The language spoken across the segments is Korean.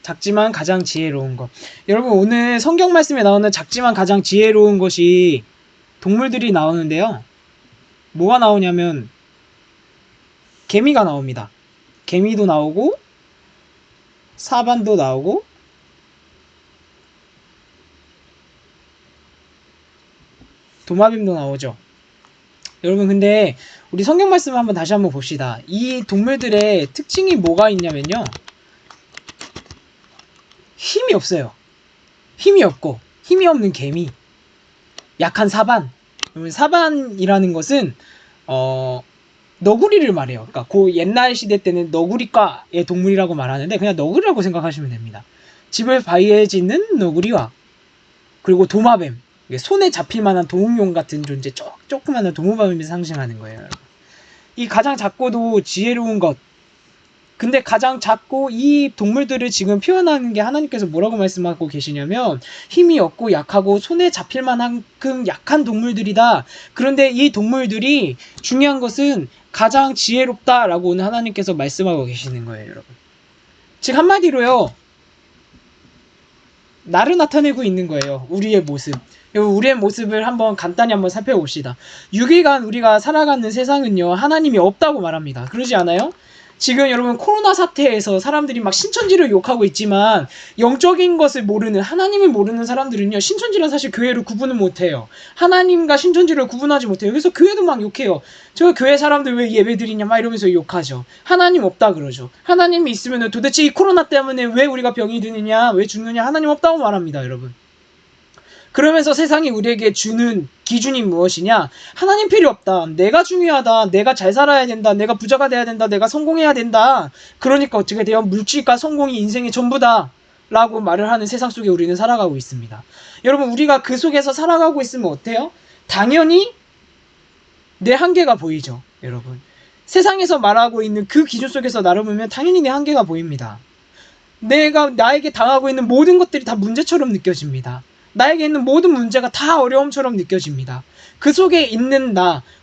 작지만 가장 지혜로운 것. 여러분, 오늘 성경 말씀에 나오는 작지만 가장 지혜로운 것이 동물들이 나오는데요. 뭐가 나오냐면 개미가 나옵니다. 개미도 나오고 사반도 나오고 도마뱀도 나오죠. 여러분, 근데 우리 성경 말씀을 다시 한번 봅시다. 이 동물들의 특징이 뭐가 있냐면요, 힘이 없어요. 힘이 없고 힘이 없는 개미, 약한 사반. 사반이라는 것은 너구리를 말해요. 그러니까 그 옛날 시대 때는 너구리과의 동물이라고 말하는데 그냥 너구리라고 생각하시면 됩니다. 집을 바위에 짓는 너구리와 그리고 도마뱀, 손에 잡힐 만한 도움용 같은 존재, 조그마한 도마뱀을 상징하는 거예요. 이 가장 작고도 지혜로운 것. 근데 가장 작고 이 동물들을 지금 표현하는 게 하나님께서 뭐라고 말씀하고 계시냐면 힘이 없고 약하고 손에 잡힐 만큼 약한 동물들이다. 그런데 이 동물들이 중요한 것은 가장 지혜롭다라고 오늘 하나님께서 말씀하고 계시는 거예요, 여러분. 즉 한마디로요, 나를 나타내고 있는 거예요. 우리의 모습. 우리의 모습을 간단히 살펴봅시다. 6일간 우리가 살아가는 세상은요, 하나님이 없다고 말합니다. 그러지 않아요? 지금 여러분, 코로나 사태에서 사람들이 막 신천지를 욕하고 있지만 영적인 것을 모르는, 하나님을 모르는 사람들은요, 신천지랑 사실 교회를 구분을 못해요. 하나님과 신천지를 구분하지 못해요. 그래서 교회도 막 욕해요. 저 교회 사람들 왜 예배 드리냐 막 이러면서 욕하죠. 하나님 없다 그러죠. 하나님이 있으면 도대체 이 코로나 때문에 왜 우리가 병이 드느냐, 왜 죽느냐, 하나님 없다고 말합니다, 여러분. 그러면서 세상이 우리에게 주는 기준이 무엇이냐? 하나님 필요 없다. 내가 중요하다. 내가 잘 살아야 된다. 내가 부자가 돼야 된다. 내가 성공해야 된다. 그러니까 어떻게 돼요? 물질과 성공이 인생의 전부다. 라고 말을 하는 세상 속에 우리는 살아가고 있습니다. 여러분, 우리가 그 속에서 살아가고 있으면 어때요? 당연히 내 한계가 보이죠, 여러분. 세상에서 말하고 있는 그 기준 속에서 나를 보면 당연히 내 한계가 보입니다. 나에게 당하고 있는 모든 것들이 다 문제처럼 느껴집니다. 나에게 있는 모든 문제가 다 어려움처럼 느껴집니다. 그 속에 있는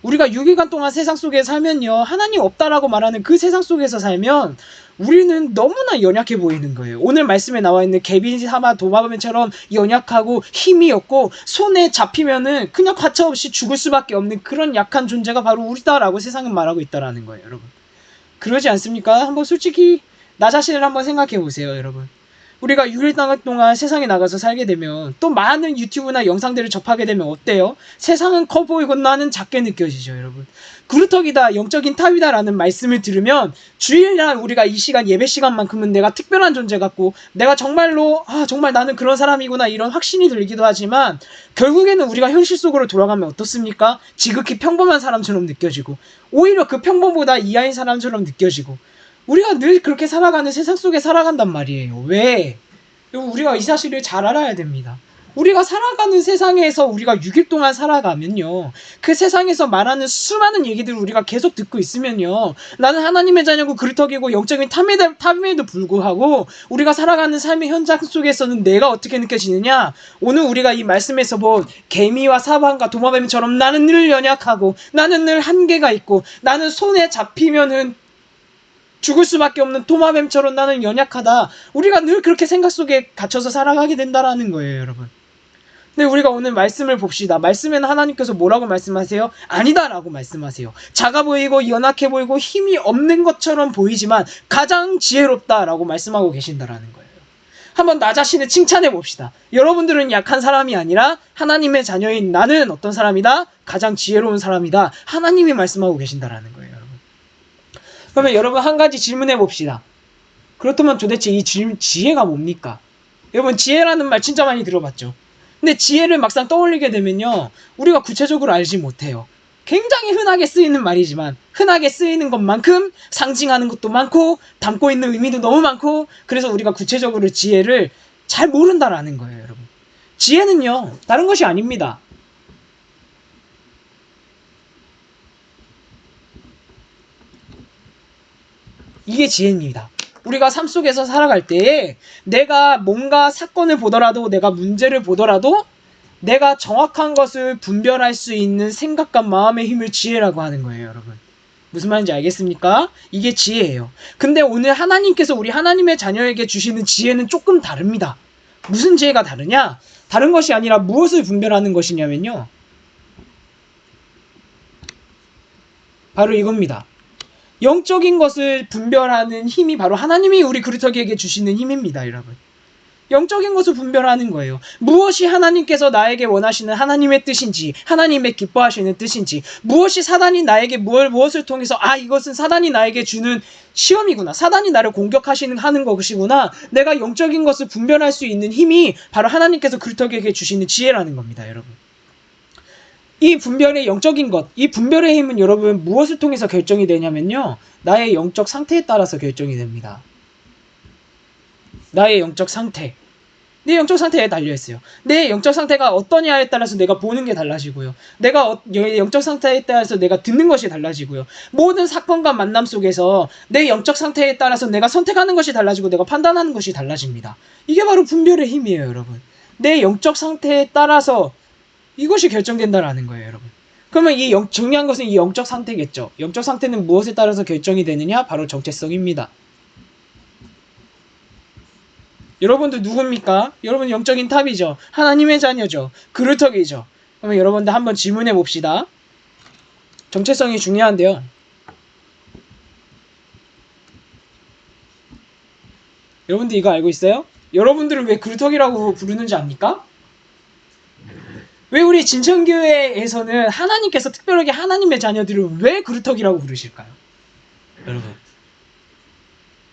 우리가 6일간 동안 세상 속에 살면요, 하나님 없다라고 말하는 그 세상 속에서 살면 우리는 너무나 연약해 보이는 거예요. 오늘 말씀에 나와 있는 개비, 사마, 도마뱀처럼 연약하고 힘이 없고 손에 잡히면은 그냥 가차없이 죽을 수밖에 없는 그런 약한 존재가 바로 우리다라고 세상은 말하고 있다라는 거예요, 여러분. 그러지 않습니까? 한번 솔직히 나 자신을 한번 생각해 보세요, 여러분. 우리가 6일 동안 세상에 나가서 살게 되면 또 많은 유튜브나 영상들을 접하게 되면 어때요? 세상은 커 보이고 나는 작게 느껴지죠, 여러분. 그루터기다, 영적인 탑이다라는 말씀을 들으면 주일날 우리가 이 시간, 예배 시간만큼은 내가 특별한 존재 같고 내가 정말로 정말 나는 그런 사람이구나 이런 확신이 들기도 하지만 결국에는 우리가 현실 속으로 돌아가면 어떻습니까? 지극히 평범한 사람처럼 느껴지고 오히려 그 평범보다 이하인 사람처럼 느껴지고 우리가 늘 그렇게 살아가는 세상 속에 살아간단 말이에요. 왜? 우리가 이 사실을 잘 알아야 됩니다. 우리가 살아가는 세상에서 우리가 6일 동안 살아가면요, 그 세상에서 말하는 수많은 얘기들을 우리가 계속 듣고 있으면요, 나는 하나님의 자녀고 그루터기고 영적인 탐임에도 불구하고 우리가 살아가는 삶의 현장 속에서는 내가 어떻게 느껴지느냐? 오늘 우리가 이 말씀에서 본 개미와 사반과 도마뱀처럼 나는 늘 연약하고 나는 늘 한계가 있고 나는 손에 잡히면은 죽을 수밖에 없는 도마뱀처럼 나는 연약하다. 우리가 늘 그렇게 생각 속에 갇혀서 살아가게 된다라는 거예요, 여러분. 근데 우리가 오늘 말씀을 봅시다. 말씀에는 하나님께서 뭐라고 말씀하세요? 아니다라고 말씀하세요. 작아 보이고 연약해 보이고 힘이 없는 것처럼 보이지만 가장 지혜롭다라고 말씀하고 계신다라는 거예요. 한번 나 자신을 칭찬해 봅시다. 여러분들은 약한 사람이 아니라 하나님의 자녀인 나는 어떤 사람이다? 가장 지혜로운 사람이다. 하나님이 말씀하고 계신다라는 거예요. 그러면 여러분 한 가지 질문해 봅시다. 그렇다면 도대체 이 지혜가 뭡니까? 여러분, 지혜라는 말 진짜 많이 들어봤죠. 근데 지혜를 막상 떠올리게 되면요, 우리가 구체적으로 알지 못해요. 굉장히 흔하게 쓰이는 말이지만 흔하게 쓰이는 것만큼 상징하는 것도 많고 담고 있는 의미도 너무 많고 그래서 우리가 구체적으로 지혜를 잘 모른다라는 거예요, 여러분. 지혜는요, 다른 것이 아닙니다. 이게 지혜입니다. 우리가 삶 속에서 살아갈 때에 내가 뭔가 사건을 보더라도 내가 문제를 보더라도 내가 정확한 것을 분별할 수 있는 생각과 마음의 힘을 지혜라고 하는 거예요, 여러분. 무슨 말인지 알겠습니까? 이게 지혜예요. 근데 오늘 하나님께서 우리 하나님의 자녀에게 주시는 지혜는 조금 다릅니다. 무슨 지혜가 다르냐? 다른 것이 아니라 무엇을 분별하는 것이냐면요. 바로 이겁니다. 영적인 것을 분별하는 힘이 바로 하나님이 우리 그루터기에게 주시는 힘입니다, 여러분. 영적인 것을 분별하는 거예요. 무엇이 하나님께서 나에게 원하시는 하나님의 뜻인지, 하나님의 기뻐하시는 뜻인지, 무엇이 사단이 나에게 무엇을 통해서 이것은 사단이 나에게 주는 시험이구나, 사단이 나를 하는 것이구나, 내가 영적인 것을 분별할 수 있는 힘이 바로 하나님께서 그루터기에게 주시는 지혜라는 겁니다, 여러분. 이 분별의 영적인 것, 이 분별의 힘은 여러분 무엇을 통해서 결정이 되냐면요, 나의 영적 상태에 따라서 결정이 됩니다. 나의 영적 상태, 내 영적 상태에 달려있어요. 내 영적 상태가 어떠냐에 따라서 내가 보는 게 달라지고요. 내가 영적 상태에 따라서 내가 듣는 것이 달라지고요. 모든 사건과 만남 속에서 내 영적 상태에 따라서 내가 선택하는 것이 달라지고 내가 판단하는 것이 달라집니다. 이게 바로 분별의 힘이에요, 여러분. 내 영적 상태에 따라서 이것이 결정된다라는 거예요, 여러분. 그러면 중요한 것은 이 영적 상태겠죠. 영적 상태는 무엇에 따라서 결정이 되느냐? 바로 정체성입니다. 여러분들 누굽니까? 여러분 영적인 탑이죠. 하나님의 자녀죠. 그루터기죠. 그러면 여러분들 한번 질문해 봅시다. 정체성이 중요한데요. 여러분들 이거 알고 있어요? 여러분들은 왜 그루터기라고 부르는지 압니까? 왜 우리 진천교회에서는 하나님께서 특별하게 하나님의 자녀들을 왜 그루터기라고 부르실까요? 여러분.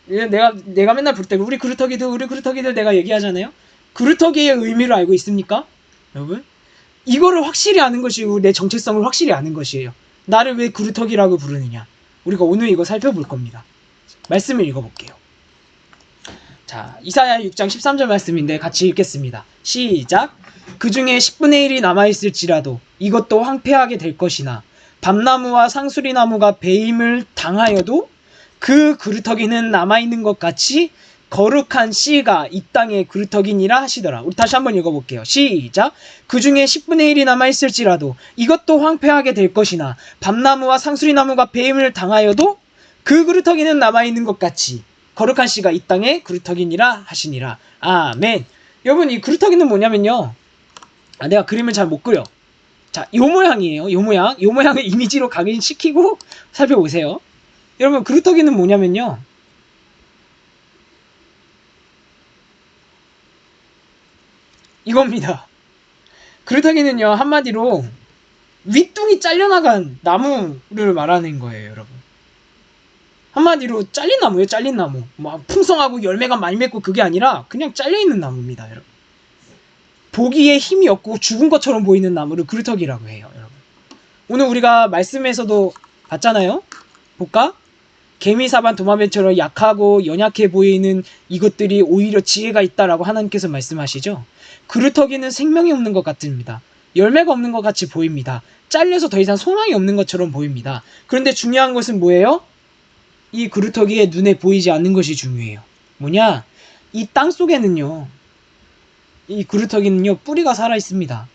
내가 맨날 부를 때 우리 그루터기들 내가 얘기하잖아요. 그루터기의 의미를 알고 있습니까? 여러분, 이거를 확실히 아는 것이 내 정체성을 확실히 아는 것이에요. 나를 왜 그루터기라고 부르느냐, 우리가 오늘 이거 살펴볼 겁니다. 말씀을 읽어볼게요. 자, 이사야 6장 13절 말씀인데 같이 읽겠습니다. 시작. 그 중에 10분의 1이 남아있을지라도 이것도 황폐하게 될 것이나 밤나무와 상수리나무가 배임을 당하여도 그 그루터기는 남아있는 것 같이 거룩한 씨가 이 땅의 그루터기니라 하시더라. 우리 다시 한번 읽어볼게요. 시작. 그 중에 10분의 1이 남아있을지라도 이것도 황폐하게 될 것이나 밤나무와 상수리나무가 배임을 당하여도 그 그루터기는 남아있는 것 같이 거룩한 씨가 이 땅의 그루터기니라 하시니라. 아멘. 여러분, 이 그루터기는 뭐냐면요, 내가 그림을 잘 못 그려. 자, 요 모양이에요. 요 모양을 이미지로 각인시키고 살펴보세요. 여러분, 그루터기는 뭐냐면요, 이겁니다. 그루터기는요, 한마디로 윗둥이 잘려나간 나무를 말하는 거예요, 여러분. 한마디로 잘린 나무예요, 잘린 나무. 막 풍성하고 열매가 많이 맺고 그게 아니라 그냥 잘려있는 나무입니다, 여러분. 보기에 힘이 없고 죽은 것처럼 보이는 나무를 그루터기라고 해요, 여러분. 오늘 우리가 말씀에서도 봤잖아요. 볼까? 개미, 사반, 도마뱀처럼 약하고 연약해 보이는 이것들이 오히려 지혜가 있다라고 하나님께서 말씀하시죠. 그루터기는 생명이 없는 것 같습니다. 열매가 없는 것 같이 보입니다. 잘려서 더 이상 소망이 없는 것처럼 보입니다. 그런데 중요한 것은 뭐예요? 이 그루터기에 눈에 보이지 않는 것이 중요해요. 뭐냐? 이 땅 속에는요, 이 그루터기는요, 뿌리가 살아 있습니다.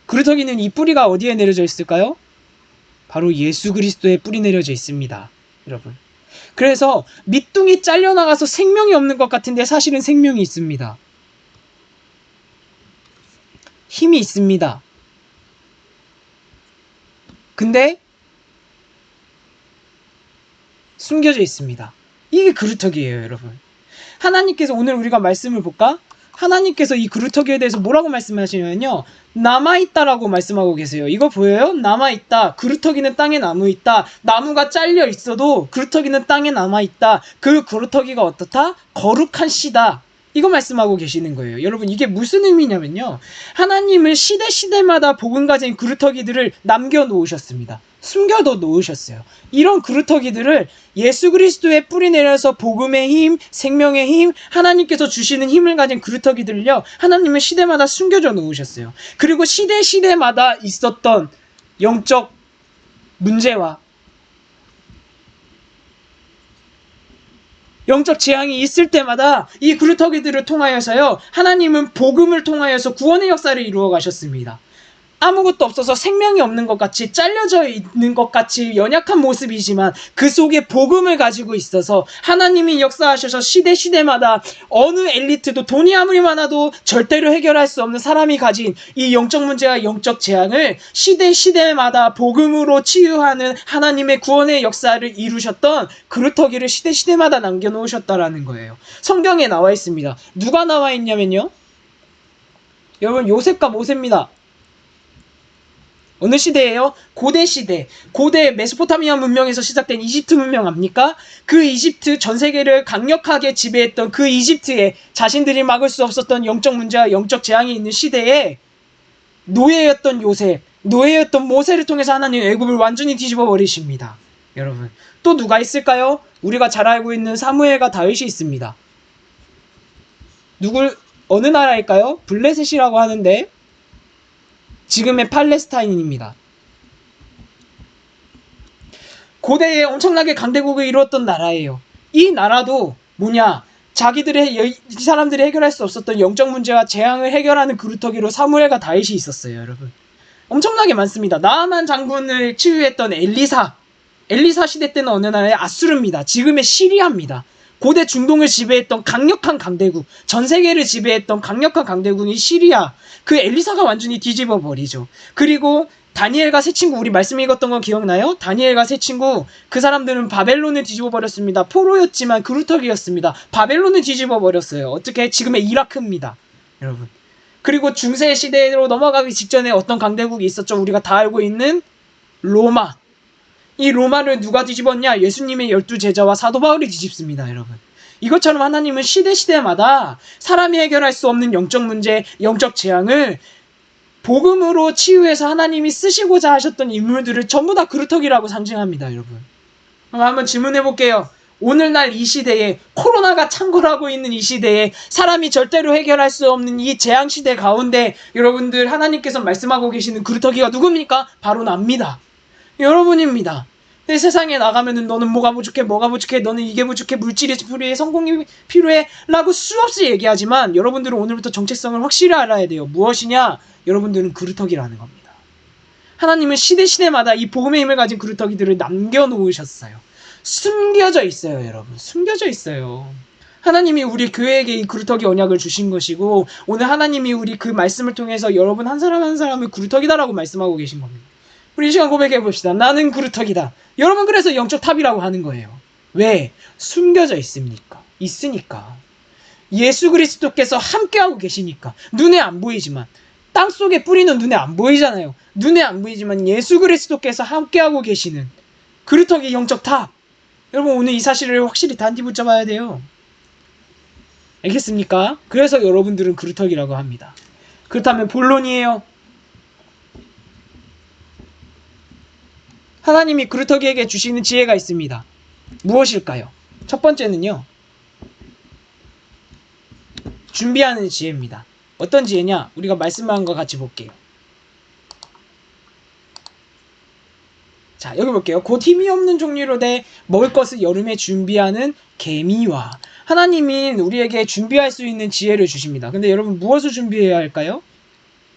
그루터기는 이 뿌리가 어디에 내려져 있을까요? 바로 예수 그리스도의 뿌리 내려져 있습니다, 여러분. 그래서 밑둥이 잘려나가서 생명이 없는 것 같은데 사실은 생명이 있습니다. 힘이 있습니다. 근데 숨겨져 있습니다. 이게 그루터기예요, 여러분. 하나님께서 오늘 우리가 말씀을 볼까? 하나님께서 이 그루터기에 대해서 뭐라고 말씀하시냐면요, 남아있다라고 말씀하고 계세요. 이거 보여요? 남아있다. 그루터기는 땅에 남아있다. 나무가 잘려 있어도 그루터기는 땅에 남아있다. 그 그루터기가 어떻다? 거룩한 씨다. 이거 말씀하고 계시는 거예요. 여러분, 이게 무슨 의미냐면요, 하나님은 시대마다 복음 가진 그루터기들을 남겨놓으셨습니다. 숨겨도 놓으셨어요. 이런 그루터기들을 예수 그리스도의 뿌리 내려서 복음의 힘, 생명의 힘, 하나님께서 주시는 힘을 가진 그루터기들을요, 하나님은 시대마다 숨겨져 놓으셨어요. 그리고 시대마다 있었던 영적 문제와 영적 재앙이 있을 때마다 이 그루터기들을 통하여서요, 하나님은 복음을 통하여서 구원의 역사를 이루어 가셨습니다. 아무것도 없어서 생명이 없는 것 같이 잘려져 있는 것 같이 연약한 모습이지만 그 속에 복음을 가지고 있어서 하나님이 역사하셔서 시대마다 어느 엘리트도 돈이 아무리 많아도 절대로 해결할 수 없는 사람이 가진 이 영적 문제와 영적 재앙을 시대마다 복음으로 치유하는 하나님의 구원의 역사를 이루셨던 그루터기를 시대마다 남겨놓으셨다라는 거예요. 성경에 나와 있습니다. 누가 나와 있냐면요, 여러분, 요셉과 모세입니다. 어느 시대예요? 고대 시대. 고대 메소포타미아 문명에서 시작된 이집트 문명 압니까? 그 이집트 전 세계를 강력하게 지배했던 그 이집트에 자신들이 막을 수 없었던 영적 문제와 영적 재앙이 있는 시대에 노예였던 요셉, 노예였던 모세를 통해서 하나님 애굽을 완전히 뒤집어 버리십니다. 여러분, 또 누가 있을까요? 우리가 잘 알고 있는 사무엘과 다윗이 있습니다. 어느 나라일까요? 블레셋이라고 하는데 지금의 팔레스타인입니다. 고대에 엄청나게 강대국을 이루었던 나라예요. 이 나라도 뭐냐, 이 사람들이 해결할 수 없었던 영적 문제와 재앙을 해결하는 그루터기로 사무엘과 다윗이 있었어요. 여러분, 엄청나게 많습니다. 나아만 장군을 치유했던 엘리사 시대 때는 어느 나라의 아수르입니다. 지금의 시리아입니다. 고대 중동을 지배했던 강력한 강대국, 전 세계를 지배했던 강력한 강대국이 시리아, 그 엘리사가 완전히 뒤집어 버리죠. 그리고 다니엘과 세 친구, 우리 말씀 읽었던 거 기억나요? 다니엘과 세 친구, 그 사람들은 바벨론을 뒤집어 버렸습니다. 포로였지만 그루터기였습니다. 바벨론을 뒤집어 버렸어요. 어떻게? 지금의 이라크입니다. 여러분, 그리고 중세 시대로 넘어가기 직전에 어떤 강대국이 있었죠? 우리가 다 알고 있는 로마. 이 로마를 누가 뒤집었냐? 예수님의 12제자와 사도 바울이 뒤집습니다. 여러분, 이것처럼 하나님은 시대마다 사람이 해결할 수 없는 영적 문제, 영적 재앙을 복음으로 치유해서 하나님이 쓰시고자 하셨던 인물들을 전부 다 그루터기라고 상징합니다. 여러분, 그럼 한번 질문해 볼게요. 오늘날 이 시대에, 코로나가 창궐하고 있는 이 시대에, 사람이 절대로 해결할 수 없는 이 재앙 시대 가운데 여러분들, 하나님께서 말씀하고 계시는 그루터기가 누굽니까? 바로 납니다. 여러분입니다. 세상에 나가면은 너는 뭐가 부족해, 너는 이게 부족해, 물질이 필요해, 성공이 필요해 라고 수없이 얘기하지만 여러분들은 오늘부터 정체성을 확실히 알아야 돼요. 무엇이냐? 여러분들은 그루터기라는 겁니다. 하나님은 시대마다 이 복음의 힘을 가진 그루터기들을 남겨놓으셨어요. 숨겨져 있어요. 여러분, 숨겨져 있어요. 하나님이 우리 교회에게 이 그루터기 언약을 주신 것이고, 오늘 하나님이 우리 그 말씀을 통해서 여러분 한 사람 한 사람을 그루터기다라고 말씀하고 계신 겁니다. 우리 이 시간 고백해 봅시다. 나는 그루터기다. 여러분, 그래서 영적 탑이라고 하는 거예요. 왜? 숨겨져 있으니까. 예수 그리스도께서 함께하고 계시니까. 눈에 안 보이지만, 땅속에 뿌리는 눈에 안 보이잖아요. 눈에 안 보이지만 예수 그리스도께서 함께하고 계시는 그루터기 영적 탑. 여러분, 오늘 이 사실을 확실히 단디 붙잡아야 돼요. 알겠습니까? 그래서 여러분들은 그루터기라고 합니다. 그렇다면 본론이에요. 하나님이 그루터기에게 주시는 지혜가 있습니다. 무엇일까요? 첫 번째는요, 준비하는 지혜입니다. 어떤 지혜냐? 우리가 말씀한 것 같이 볼게요. 자, 여기 볼게요. 곧 힘이 없는 종류로 돼 먹을 것을 여름에 준비하는 개미와, 하나님이 우리에게 준비할 수 있는 지혜를 주십니다. 근데 여러분, 무엇을 준비해야 할까요?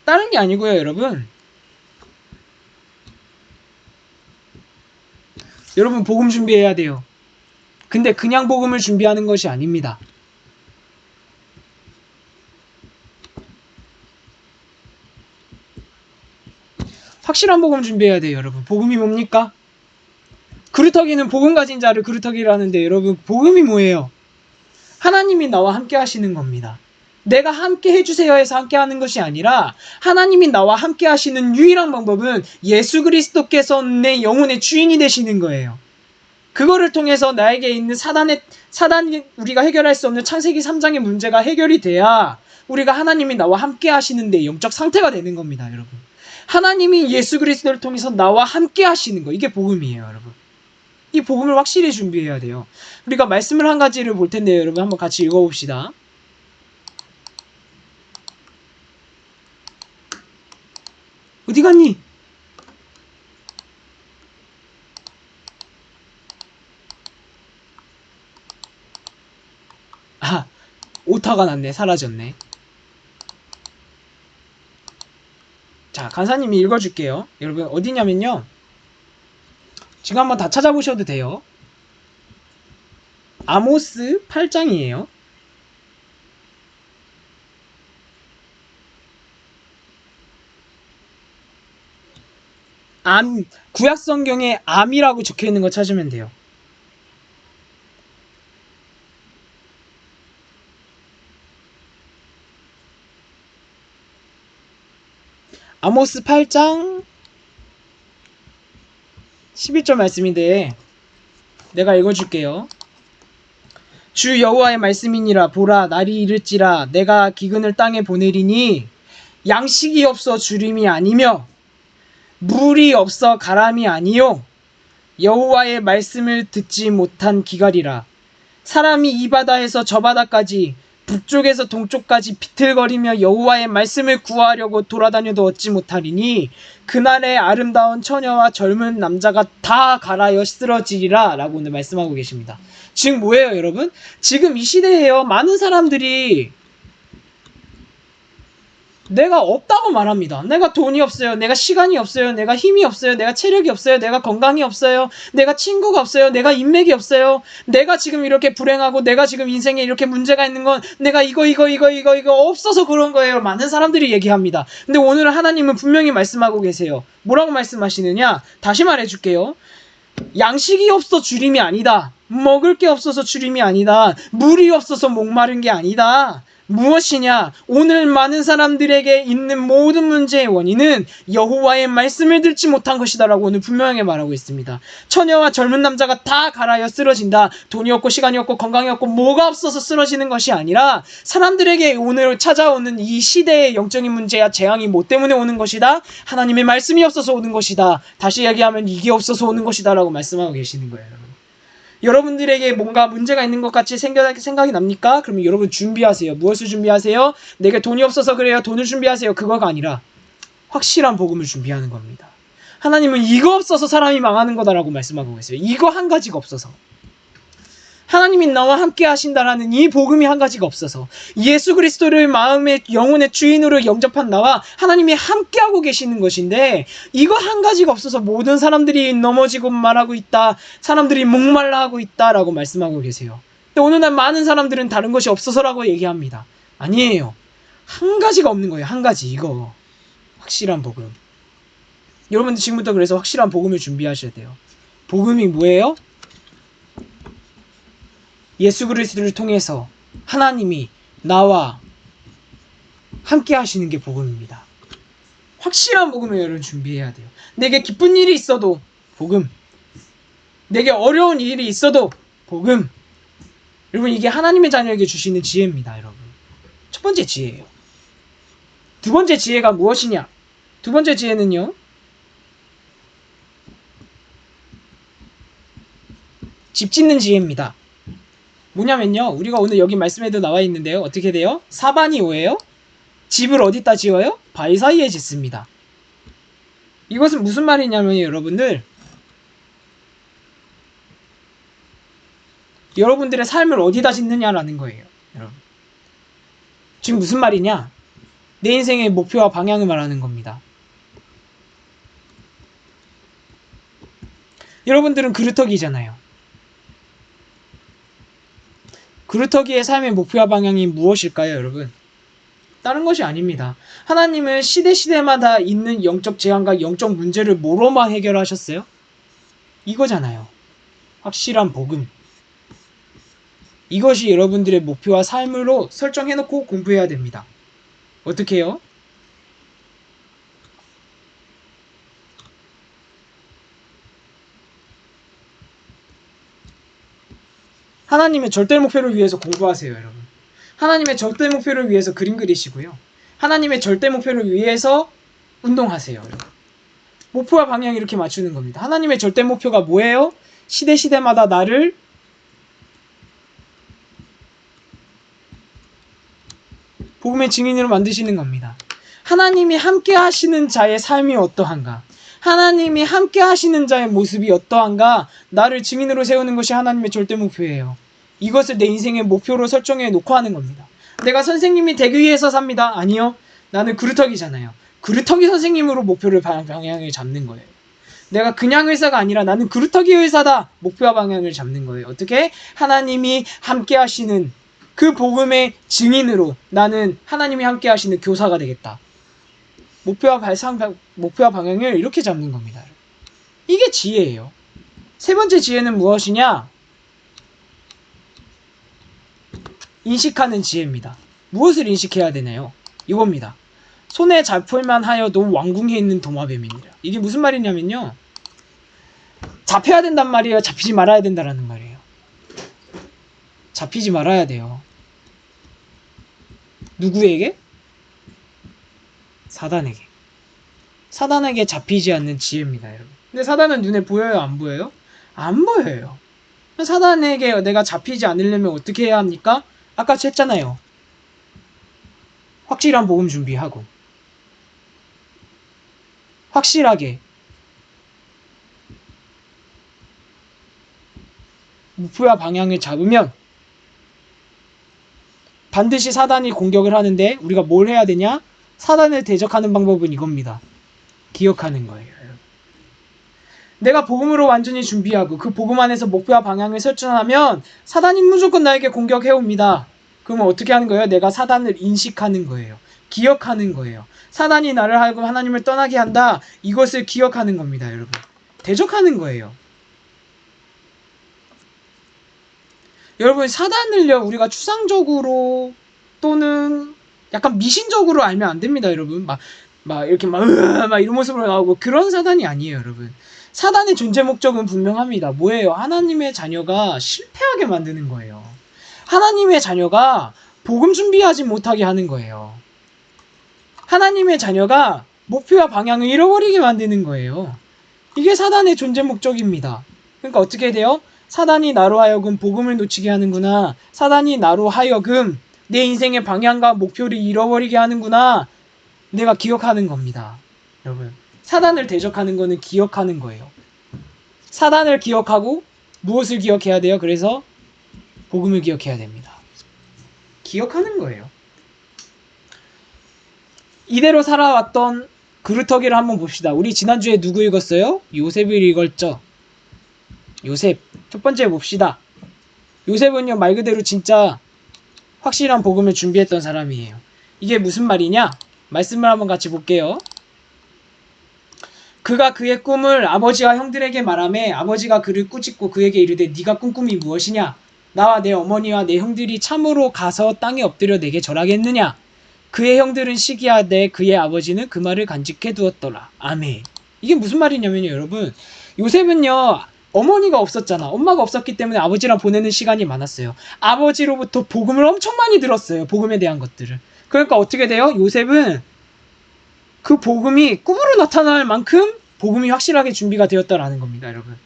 다른 게 아니고요, 여러분. 여러분, 복음 준비해야 돼요. 근데 그냥 복음을 준비하는 것이 아닙니다. 확실한 복음 준비해야 돼요. 여러분, 복음이 뭡니까? 그루터기는 복음 가진 자를 그루터기라는데, 여러분, 복음이 뭐예요? 하나님이 나와 함께 하시는 겁니다. 내가 함께 해주세요 해서 함께 하는 것이 아니라, 하나님이 나와 함께 하시는 유일한 방법은 예수 그리스도께서 내 영혼의 주인이 되시는 거예요. 그거를 통해서 나에게 있는 사단이 우리가 해결할 수 없는 창세기 3장의 문제가 해결이 돼야 우리가 하나님이 나와 함께 하시는데 영적 상태가 되는 겁니다. 여러분, 하나님이 예수 그리스도를 통해서 나와 함께 하시는 거, 이게 복음이에요. 여러분, 이 복음을 확실히 준비해야 돼요. 우리가 말씀을 한 가지를 볼 텐데요. 여러분, 한번 같이 읽어봅시다. 어디 갔니? 아, 오타가 났네. 사라졌네. 자, 간사님이 읽어줄게요. 여러분 어디냐면요. 지금 한번 다 찾아보셔도 돼요. 아모스 8장이에요. 구약 성경에 암이라고 적혀 있는 거 찾으면 돼요. 아모스 8장 11절 말씀인데 내가 읽어줄게요. 주 여호와의 말씀이니라. 보라, 날이 이를지라 내가 기근을 땅에 보내리니 양식이 없어 주림이 아니며 물이 없어 가람이 아니요 여호와의 말씀을 듣지 못한 기갈이라. 사람이 이 바다에서 저 바다까지 북쪽에서 동쪽까지 비틀거리며 여호와의 말씀을 구하려고 돌아다녀도 얻지 못하리니 그날에 아름다운 처녀와 젊은 남자가 다 갈아여 쓰러지리라 라고 오늘 말씀하고 계십니다. 지금 뭐예요 여러분? 지금 이 시대에요 많은 사람들이 내가 없다고 말합니다. 내가 돈이 없어요. 내가 시간이 없어요. 내가 힘이 없어요. 내가 체력이 없어요. 내가 건강이 없어요. 내가 친구가 없어요. 내가 인맥이 없어요. 내가 지금 이렇게 불행하고 내가 지금 인생에 이렇게 문제가 있는 건 내가 이거 없어서 그런 거예요. 많은 사람들이 얘기합니다. 근데 오늘 하나님은 분명히 말씀하고 계세요. 뭐라고 말씀하시느냐? 다시 말해줄게요. 양식이 없어 주림이 아니다. 먹을 게 없어서 주림이 아니다. 물이 없어서 목마른 게 아니다. 무엇이냐? 오늘 많은 사람들에게 있는 모든 문제의 원인은 여호와의 말씀을 듣지 못한 것이다 라고 오늘 분명하게 말하고 있습니다. 처녀와 젊은 남자가 다 갈아여 쓰러진다. 돈이 없고 시간이 없고 건강이 없고 뭐가 없어서 쓰러지는 것이 아니라 사람들에게 오늘 찾아오는 이 시대의 영적인 문제야 재앙이 뭐 때문에 오는 것이다? 하나님의 말씀이 없어서 오는 것이다. 다시 얘기하면 이게 없어서 오는 것이다 라고 말씀하고 계시는 거예요. 여러분들에게 뭔가 문제가 있는 것 같이 생각이 납니까? 그러면 여러분 준비하세요. 무엇을 준비하세요? 내게 돈이 없어서 그래요. 돈을 준비하세요. 그거가 아니라 확실한 복음을 준비하는 겁니다. 하나님은 이거 없어서 사람이 망하는 거다라고 말씀하고 계세요. 이거 한 가지가 없어서. 하나님이 나와 함께 하신다라는 이 복음이 한 가지가 없어서 예수 그리스도를 마음의 영혼의 주인으로 영접한 나와 하나님이 함께하고 계시는 것인데 이거 한 가지가 없어서 모든 사람들이 넘어지고 말하고 있다. 사람들이 목말라 하고 있다라고 말씀하고 계세요. 근데 오늘날 많은 사람들은 다른 것이 없어서라고 얘기합니다. 아니에요. 한 가지가 없는 거예요. 한 가지 이거. 확실한 복음. 여러분들 지금부터 그래서 확실한 복음을 준비하셔야 돼요. 복음이 뭐예요? 예수 그리스도를 통해서 하나님이 나와 함께 하시는 게 복음입니다. 확실한 복음을 여러분 준비해야 돼요. 내게 기쁜 일이 있어도 복음. 내게 어려운 일이 있어도 복음. 여러분 이게 하나님의 자녀에게 주시는 지혜입니다. 여러분. 첫 번째 지혜예요. 두 번째 지혜가 무엇이냐? 두 번째 지혜는요. 집 짓는 지혜입니다. 뭐냐면요. 우리가 오늘 여기 말씀에도 나와 있는데요. 어떻게 돼요? 사반이 오예요. 집을 어디다 지어요? 바위 사이에 짓습니다. 이것은 무슨 말이냐면 여러분들 여러분들의 삶을 어디다 짓느냐라는 거예요. 여러분. 지금 무슨 말이냐? 내 인생의 목표와 방향을 말하는 겁니다. 여러분들은 그루터기잖아요. 그루터기의 삶의 목표와 방향이 무엇일까요, 여러분? 다른 것이 아닙니다. 하나님은 시대마다 있는 영적 재앙과 영적 문제를 뭐로만 해결하셨어요? 이거잖아요. 확실한 복음. 이것이 여러분들의 목표와 삶으로 설정해놓고 공부해야 됩니다. 어떻게 해요? 하나님의 절대 목표를 위해서 공부하세요, 여러분. 하나님의 절대 목표를 위해서 그림 그리시고요. 하나님의 절대 목표를 위해서 운동하세요, 여러분. 목표와 방향 이렇게 맞추는 겁니다. 하나님의 절대 목표가 뭐예요? 시대마다 나를 복음의 증인으로 만드시는 겁니다. 하나님이 함께 하시는 자의 삶이 어떠한가? 하나님이 함께 하시는 자의 모습이 어떠한가? 나를 증인으로 세우는 것이 하나님의 절대 목표예요. 이것을 내 인생의 목표로 설정해 놓고 하는 겁니다. 내가 선생님이 되기 위해서 삽니다. 아니요. 나는 그루터기잖아요. 그루터기 선생님으로 목표를 방향을 잡는 거예요. 내가 그냥 의사가 아니라 나는 그루터기 의사다. 목표와 방향을 잡는 거예요. 어떻게? 하나님이 함께 하시는 그 복음의 증인으로 나는 하나님이 함께 하시는 교사가 되겠다. 목표와 방향을 이렇게 잡는 겁니다. 이게 지혜예요. 세 번째 지혜는 무엇이냐? 인식하는 지혜입니다. 무엇을 인식해야 되나요? 이겁니다. 손에 잡힐만 하여도 왕궁에 있는 도마뱀입니다. 이게 무슨 말이냐면요. 잡혀야 된단 말이에요. 잡히지 말아야 된다라는 말이에요. 잡히지 말아야 돼요. 누구에게? 사단에게. 사단에게 잡히지 않는 지혜입니다, 여러분. 근데 사단은 눈에 보여요? 안 보여요? 안 보여요. 사단에게 내가 잡히지 않으려면 어떻게 해야 합니까? 아까 했잖아요. 확실한 복음 준비하고 확실하게 목표와 방향을 잡으면 반드시 사단이 공격을 하는데 우리가 뭘 해야 되냐? 사단을 대적하는 방법은 이겁니다. 기억하는 거예요. 내가 복음으로 완전히 준비하고 그 복음 안에서 목표와 방향을 설정하면 사단이 무조건 나에게 공격해옵니다. 그러면 어떻게 하는 거예요? 내가 사단을 인식하는 거예요. 기억하는 거예요. 사단이 나를 하여금 하나님을 떠나게 한다. 이것을 기억하는 겁니다, 여러분. 대적하는 거예요. 여러분, 사단을요, 우리가 추상적으로 또는 약간 미신적으로 알면 안 됩니다, 여러분. 이렇게 이런 모습으로 나오고 그런 사단이 아니에요, 여러분. 사단의 존재 목적은 분명합니다. 뭐예요? 하나님의 자녀가 실패하게 만드는 거예요. 하나님의 자녀가 복음 준비하지 못하게 하는 거예요. 하나님의 자녀가 목표와 방향을 잃어버리게 만드는 거예요. 이게 사단의 존재 목적입니다. 그러니까 어떻게 돼요? 사단이 나로 하여금 복음을 놓치게 하는구나. 사단이 나로 하여금 내 인생의 방향과 목표를 잃어버리게 하는구나. 내가 기억하는 겁니다. 여러분, 사단을 대적하는 거는 기억하는 거예요. 사단을 기억하고 무엇을 기억해야 돼요? 그래서 복음을 기억해야 됩니다. 기억하는 거예요. 이대로 살아왔던 그루터기를 한번 봅시다. 우리 지난주에 누구 읽었어요? 요셉을 읽었죠? 요셉. 첫 번째 봅시다. 요셉은요, 말 그대로 진짜 확실한 복음을 준비했던 사람이에요. 이게 무슨 말이냐? 말씀을 한번 같이 볼게요. 그가 그의 꿈을 아버지와 형들에게 말하매 아버지가 그를 꾸짖고 그에게 이르되 네가 꾼 꿈이 무엇이냐? 나와 내 어머니와 내 형들이 참으로 가서 땅에 엎드려 내게 절하겠느냐? 그의 형들은 시기하되 그의 아버지는 그 말을 간직해 두었더라. 아멘. 이게 무슨 말이냐면요, 여러분. 요셉은요, 어머니가 없었잖아. 엄마가 없었기 때문에 아버지랑 보내는 시간이 많았어요. 아버지로부터 복음을 엄청 많이 들었어요. 복음에 대한 것들을. 그러니까 어떻게 돼요? 요셉은 그 복음이 꿈으로 나타날 만큼 복음이 확실하게 준비가 되었다라는 겁니다, 여러분.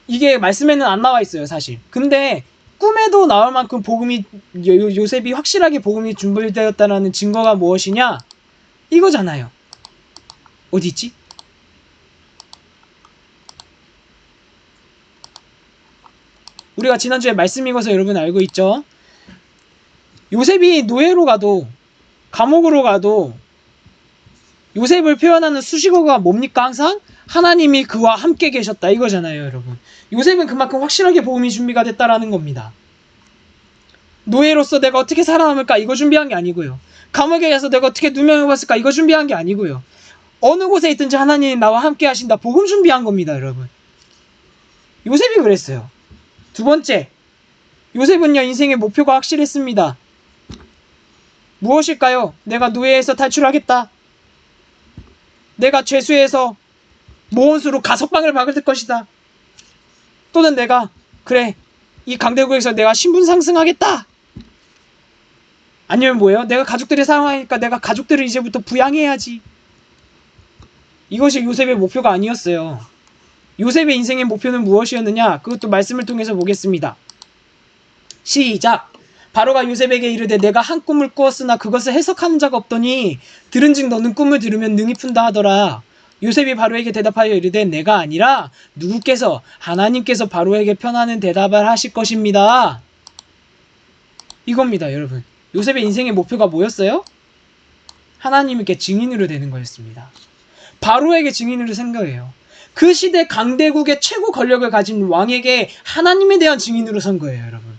이게 말씀에는 안 나와 있어요, 사실. 근데 꿈에도 나올 만큼 복음이 요셉이 확실하게 복음이 준비되었다라는 증거가 무엇이냐? 이거잖아요. 어디 있지? 우리가 지난주에 말씀 읽어서 여러분 알고 있죠? 요셉이 노예로 가도 감옥으로 가도 요셉을 표현하는 수식어가 뭡니까? 항상 하나님이 그와 함께 계셨다 이거잖아요, 여러분. 요셉은 그만큼 확실하게 복음이 준비가 됐다라는 겁니다. 노예로서 내가 어떻게 살아남을까 이거 준비한 게 아니고요. 감옥에 가서 내가 어떻게 누명을 받을까 이거 준비한 게 아니고요. 어느 곳에 있든지 하나님이 나와 함께 하신다 복음 준비한 겁니다, 여러분. 요셉이 그랬어요. 두 번째, 요셉은요 인생의 목표가 확실했습니다. 무엇일까요? 내가 노예에서 탈출하겠다. 내가 죄수에서 모원수로 가석방을 받을 것이다. 또는 내가 그래 이 강대국에서 내가 신분 상승하겠다. 아니면 뭐예요? 내가 가족들이 사랑하니까 내가 가족들을 이제부터 부양해야지. 이것이 요셉의 목표가 아니었어요. 요셉의 인생의 목표는 무엇이었느냐? 그것도 말씀을 통해서 보겠습니다. 시작! 바로가 요셉에게 이르되 내가 한 꿈을 꾸었으나 그것을 해석하는 자가 없더니 들은즉 너는 꿈을 들으면 능히 푼다 하더라. 요셉이 바로에게 대답하여 이르되 내가 아니라 누구께서 하나님께서 바로에게 편하는 대답을 하실 것입니다. 이겁니다, 여러분. 요셉의 인생의 목표가 뭐였어요? 하나님께 증인으로 되는 거였습니다. 바로에게 증인으로 산 거예요. 그 시대 강대국의 최고 권력을 가진 왕에게 하나님에 대한 증인으로 선 거예요, 여러분.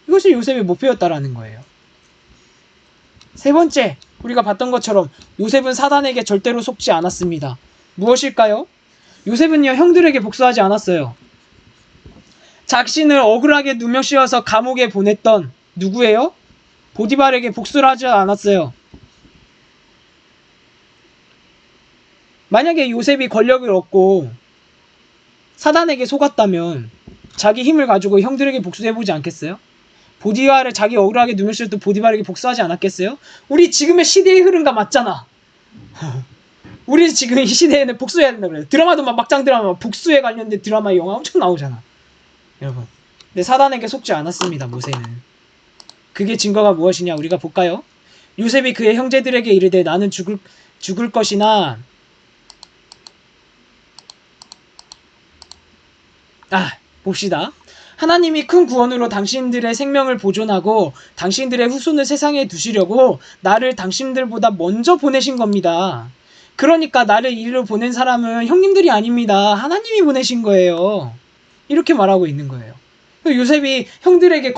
이것이 요셉의 목표였다라는 거예요. 세 번째, 우리가 봤던 것처럼 요셉은 사단에게 절대로 속지 않았습니다. 무엇일까요? 요셉은요, 형들에게 복수하지 않았어요. 자신을 억울하게 누명씌워서 감옥에 보냈던 누구예요? 보디발에게 복수를 하지 않았어요. 만약에 요셉이 권력을 얻고 사단에게 속았다면 자기 힘을 가지고 형들에게 복수해보지 않겠어요? 보디발을 자기 억울하게 누명씌웠던 보디발에게 복수하지 않았겠어요? 우리 지금의 시대의 흐름과 맞잖아. 우리 지금 이 시대에는 복수해야 된다 그래요. 드라마도 막 막장 드라마, 복수에 관련된 드라마, 영화 엄청 나오잖아, 여러분. 근데 사단에게 속지 않았습니다, 모세는. 그게 증거가 무엇이냐, 우리가 볼까요? 요셉이 그의 형제들에게 이르되 나는 죽을 것이나 봅시다. 하나님이 큰 구원으로 당신들의 생명을 보존하고 당신들의 후손을 세상에 두시려고 나를 당신들보다 먼저 보내신 겁니다. 그러니까 나를 이리로 보낸 사람은 형님들이 아닙니다. 하나님이 보내신 거예요. 이렇게 말하고 있는 거예요. 요셉이 형들에게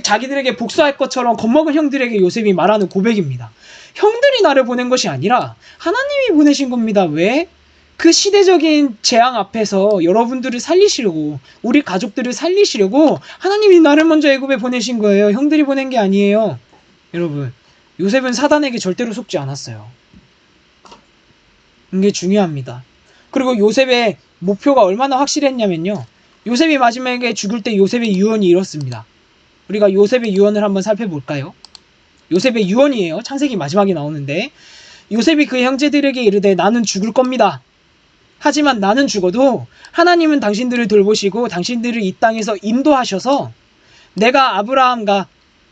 자기들에게 복수할 것처럼 겁먹은 형들에게 요셉이 말하는 고백입니다. 형들이 나를 보낸 것이 아니라 하나님이 보내신 겁니다. 왜? 그 시대적인 재앙 앞에서 여러분들을 살리시려고, 우리 가족들을 살리시려고 하나님이 나를 먼저 애굽에 보내신 거예요. 형들이 보낸 게 아니에요. 여러분, 요셉은 사단에게 절대로 속지 않았어요. 이게 중요합니다. 그리고 요셉의 목표가 얼마나 확실했냐면요, 요셉이 마지막에 죽을 때 요셉의 유언이 이렇습니다. 우리가 요셉의 유언을 한번 살펴볼까요? 요셉의 유언이에요. 창세기 마지막에 나오는데, 요셉이 그 형제들에게 이르되 나는 죽을 겁니다. 하지만 나는 죽어도 하나님은 당신들을 돌보시고 당신들을 이 땅에서 인도하셔서 내가 아브라함과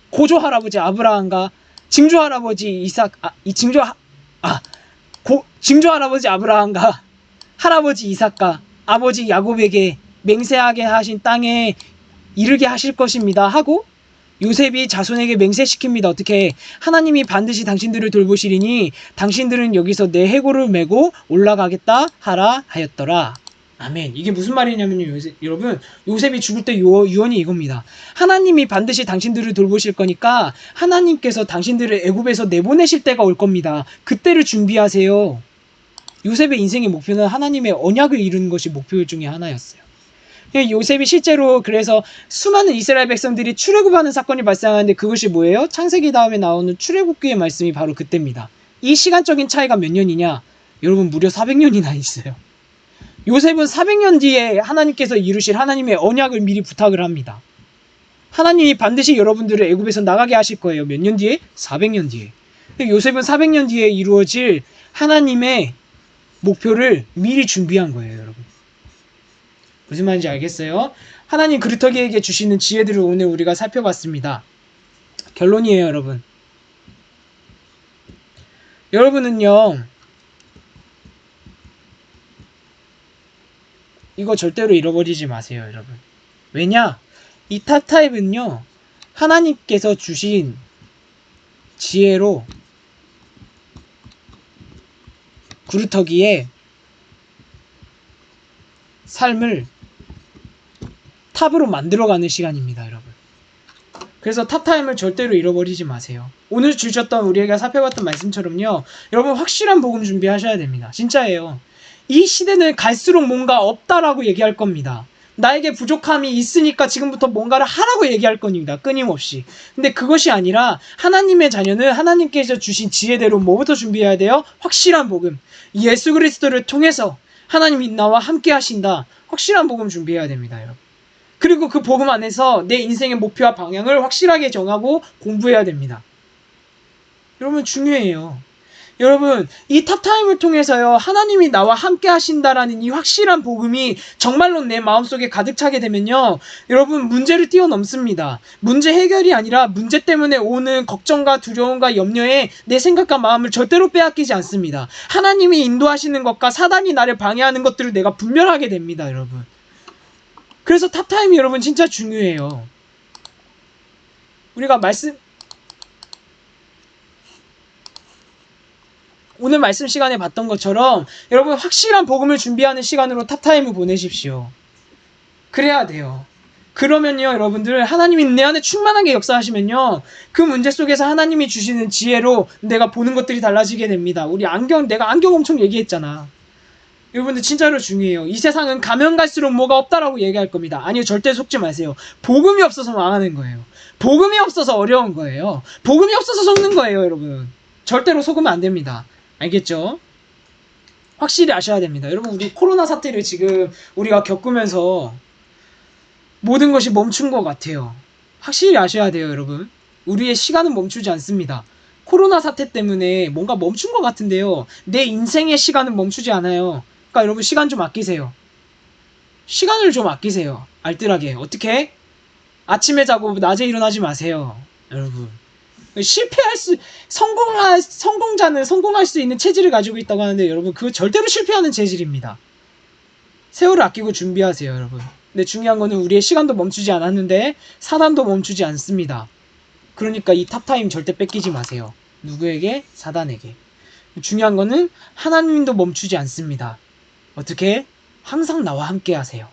고조할아버지 아브라함과 증조할아버지 증조할아버지 아브라함과 할아버지 이삭과 아버지 야곱에게 맹세하게 하신 땅에 이르게 하실 것입니다 하고, 요셉이 자손에게 맹세시킵니다. 어떻게? 하나님이 반드시 당신들을 돌보시리니 당신들은 여기서 내 해골을 메고 올라가겠다 하라 하였더라. 아멘. 이게 무슨 말이냐면요, 여러분, 요셉이 죽을 때 유언이 이겁니다. 하나님이 반드시 당신들을 돌보실 거니까 하나님께서 당신들을 애굽에서 내보내실 때가 올 겁니다. 그때를 준비하세요. 요셉의 인생의 목표는 하나님의 언약을 이루는 것이 목표 중에 하나였어요. 요셉이 실제로 그래서 수많은 이스라엘 백성들이 출애굽하는 사건이 발생하는데, 그것이 뭐예요? 창세기 다음에 나오는 출애굽기의 말씀이 바로 그때입니다. 이 시간적인 차이가 몇 년이냐? 여러분, 무려 400년이나 있어요. 요셉은 400년 뒤에 하나님께서 이루실 하나님의 언약을 미리 부탁을 합니다. 하나님이 반드시 여러분들을 애굽에서 나가게 하실 거예요. 몇 년 뒤에? 400년 뒤에. 요셉은 400년 뒤에 이루어질 하나님의 목표를 미리 준비한 거예요, 여러분. 무슨 말인지 알겠어요? 하나님 그루터기에게 주시는 지혜들을 오늘 우리가 살펴봤습니다. 결론이에요, 여러분. 여러분은요, 이거 절대로 잃어버리지 마세요, 여러분. 왜냐? 이 탑타입은요, 하나님께서 주신 지혜로 그루터기에 삶을 탑으로 만들어가는 시간입니다, 여러분. 그래서 탑타임을 절대로 잃어버리지 마세요. 오늘 주셨던, 우리가 살펴봤던 말씀처럼요, 여러분 확실한 복음 준비하셔야 됩니다. 진짜예요. 이 시대는 갈수록 뭔가 없다라고 얘기할 겁니다. 나에게 부족함이 있으니까 지금부터 뭔가를 하라고 얘기할 겁니다. 끊임없이. 근데 그것이 아니라 하나님의 자녀는 하나님께서 주신 지혜대로 뭐부터 준비해야 돼요? 확실한 복음. 예수 그리스도를 통해서 하나님이 나와 함께 하신다. 확실한 복음 준비해야 됩니다, 여러분. 그리고 그 복음 안에서 내 인생의 목표와 방향을 확실하게 정하고 공부해야 됩니다. 여러분, 중요해요. 여러분, 이 탑타임을 통해서요, 하나님이 나와 함께 하신다라는 이 확실한 복음이 정말로 내 마음속에 가득 차게 되면요, 여러분, 문제를 뛰어넘습니다. 문제 해결이 아니라 문제 때문에 오는 걱정과 두려움과 염려에 내 생각과 마음을 절대로 빼앗기지 않습니다. 하나님이 인도하시는 것과 사단이 나를 방해하는 것들을 내가 분별하게 됩니다, 여러분. 그래서 탑타임이 여러분 진짜 중요해요. 우리가 오늘 말씀 시간에 봤던 것처럼 여러분 확실한 복음을 준비하는 시간으로 탑타임을 보내십시오. 그래야 돼요. 그러면요 여러분들 하나님이 내 안에 충만하게 역사하시면요 그 문제 속에서 하나님이 주시는 지혜로 내가 보는 것들이 달라지게 됩니다. 내가 안경 엄청 얘기했잖아. 여러분들 진짜로 중요해요. 이 세상은 가면 갈수록 뭐가 없다라고 얘기할 겁니다. 아니요 절대 속지 마세요. 복음이 없어서 망하는 거예요. 복음이 없어서 어려운 거예요. 복음이 없어서 속는 거예요 여러분. 절대로 속으면 안 됩니다. 알겠죠? 확실히 아셔야 됩니다. 여러분 우리 코로나 사태를 지금 우리가 겪으면서 모든 것이 멈춘 것 같아요. 확실히 아셔야 돼요 여러분. 우리의 시간은 멈추지 않습니다. 코로나 사태 때문에 뭔가 멈춘 것 같은데요. 내 인생의 시간은 멈추지 않아요. 그러니까 여러분 시간 좀 아끼세요. 시간을 좀 아끼세요. 알뜰하게. 어떻게? 아침에 자고 낮에 일어나지 마세요. 여러분. 성공자는 성공할 수 있는 체질을 가지고 있다고 하는데 여러분 그거 절대로 실패하는 체질입니다. 세월을 아끼고 준비하세요 여러분. 근데 중요한 거는 우리의 시간도 멈추지 않았는데 사단도 멈추지 않습니다. 그러니까 이 탑타임 절대 뺏기지 마세요. 누구에게? 사단에게. 중요한 거는 하나님도 멈추지 않습니다. 어떻게? 항상 나와 함께 하세요.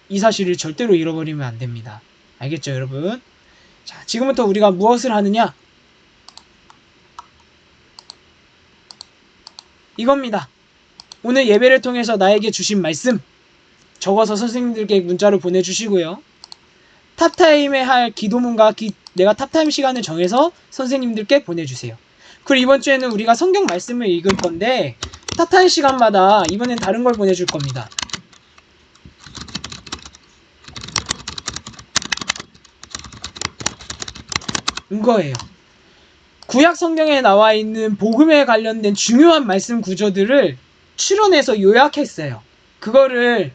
이 사실을 절대로 잃어버리면 안 됩니다. 알겠죠 여러분? 자, 지금부터 우리가 무엇을 하느냐? 이겁니다. 오늘 예배를 통해서 나에게 주신 말씀 적어서 선생님들께 문자로 보내주시고요. 탑타임에 할 기도문과 내가 탑타임 시간을 정해서 선생님들께 보내주세요. 그리고 이번 주에는 우리가 성경 말씀을 읽을 건데 탑타임 시간마다 이번엔 다른 걸 보내줄 겁니다. 이거예요. 구약 성경에 나와 있는 복음에 관련된 중요한 말씀 구조들을 추론해서 요약했어요. 그거를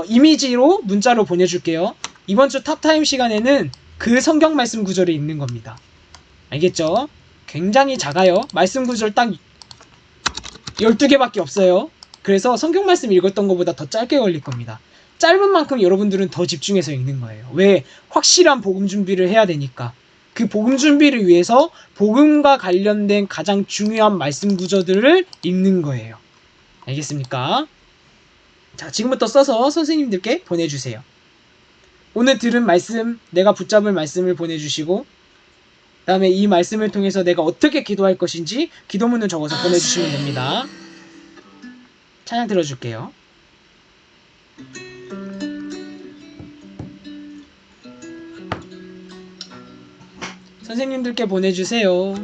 이미지로 문자로 보내줄게요. 이번 주 탑타임 시간에는 그 성경 말씀 구절이 있는 겁니다. 알겠죠? 굉장히 작아요. 말씀 구절 딱 12개밖에 없어요. 그래서 성경 말씀 읽었던 것보다 더 짧게 걸릴 겁니다. 짧은 만큼 여러분들은 더 집중해서 읽는 거예요. 왜? 확실한 복음 준비를 해야 되니까. 그 복음 준비를 위해서 복음과 관련된 가장 중요한 말씀 구조들을 읽는 거예요. 알겠습니까? 자, 지금부터 써서 선생님들께 보내주세요. 오늘 들은 말씀, 내가 붙잡을 말씀을 보내주시고 그 다음에 이 말씀을 통해서 내가 어떻게 기도할 것인지 기도문을 적어서 보내주시면 됩니다. 찬양 들어줄게요. 선생님들께 보내주세요.